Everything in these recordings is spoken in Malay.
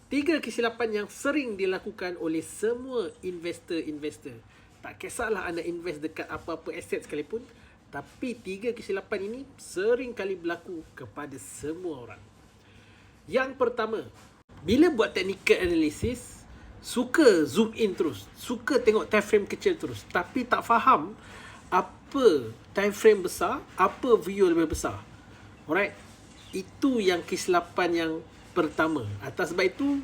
Tiga kesilapan yang sering dilakukan oleh semua investor-investor. Tak kisahlah anda invest dekat apa-apa aset sekalipun, tapi tiga kesilapan ini sering kali berlaku kepada semua orang. Yang pertama, bila buat technical analysis, suka zoom in terus, suka tengok time frame kecil terus, tapi tak faham apa time frame besar, apa view lebih besar. Alright, itu yang kesilapan yang pertama. Atas sebab itu,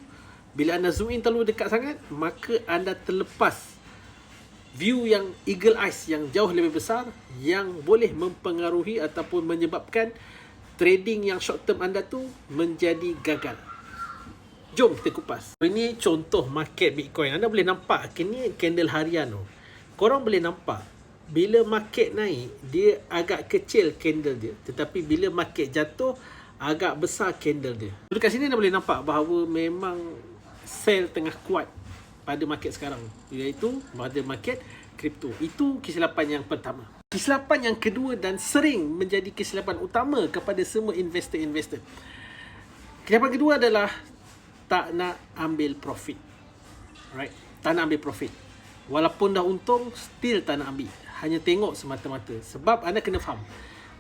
bila anda zoom in terlalu dekat sangat, maka anda terlepas view yang eagle eyes yang jauh lebih besar, yang boleh mempengaruhi ataupun menyebabkan trading yang short term anda tu menjadi gagal. Jom kita kupas. Ini contoh market Bitcoin. Anda boleh nampak ni candle harian tu. Korang boleh nampak bila market naik, dia agak kecil candle dia, tetapi bila market jatuh, agak besar candle dia. Dekat sini anda boleh nampak bahawa memang sell tengah kuat pada market sekarang, iaitu pada market kripto. Itu kesilapan yang pertama. Kesilapan yang kedua dan sering menjadi kesilapan utama kepada semua investor-investor. Kesilapan kedua adalah tak nak ambil profit. Right? Tak nak ambil profit. Walaupun dah untung, still tak nak ambil. Hanya tengok semata-mata. Sebab anda kena faham,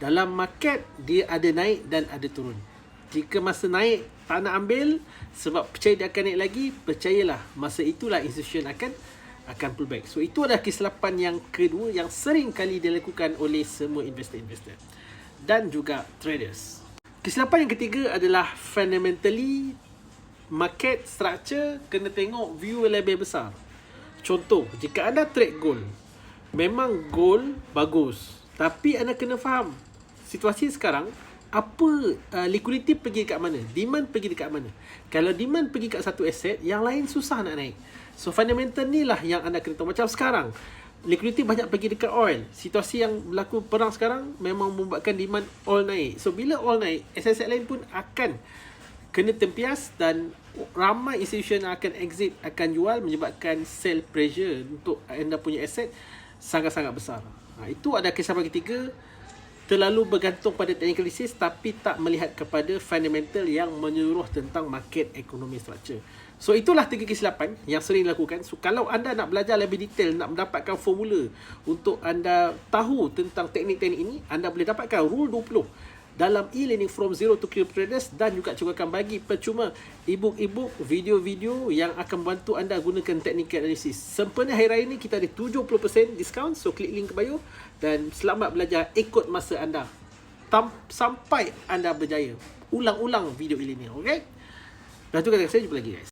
dalam market, dia ada naik dan ada turun. Jika masa naik, tak nak ambil sebab percaya dia akan naik lagi, percayalah, masa itulah institution akan pull back. So, itu adalah kesilapan yang kedua yang sering kali dilakukan oleh semua investor-investor dan juga traders. Kesilapan yang ketiga adalah fundamentally market structure kena tengok view lebih besar. Contoh, jika anda trade gold, memang gold bagus, tapi anda kena faham situasi sekarang, apa liquidity pergi dekat mana, demand pergi dekat mana. Kalau demand pergi kat satu aset, yang lain susah nak naik. So fundamental ni lah yang anda kena tahu. Macam sekarang, liquidity banyak pergi dekat oil. Situasi yang berlaku perang sekarang memang membuatkan demand oil naik. So bila oil naik, aset-aset lain pun akan kena tempias dan ramai institution akan exit, akan jual, menyebabkan sell pressure untuk anda punya aset sangat-sangat besar. Itu ada kesilapan ketiga, terlalu bergantung pada technical analysis tapi tak melihat kepada fundamental yang menyeluruh tentang market economy structure. So itulah tiga kesilapan yang sering dilakukan. So kalau anda nak belajar lebih detail, nak mendapatkan formula untuk anda tahu tentang teknik-teknik ini, anda boleh dapatkan Rule 20 dalam e-learning from zero to crypto traders, dan juga cikgu akan bagi percuma e-book, video-video yang akan membantu anda gunakan technical analysis. Sempena hari raya ni kita ada 70% diskaun, so klik link ke bio dan selamat belajar ikut masa anda sampai anda berjaya. Ulang-ulang video e-learning, okay? Dan tu kata saya, jumpa lagi guys.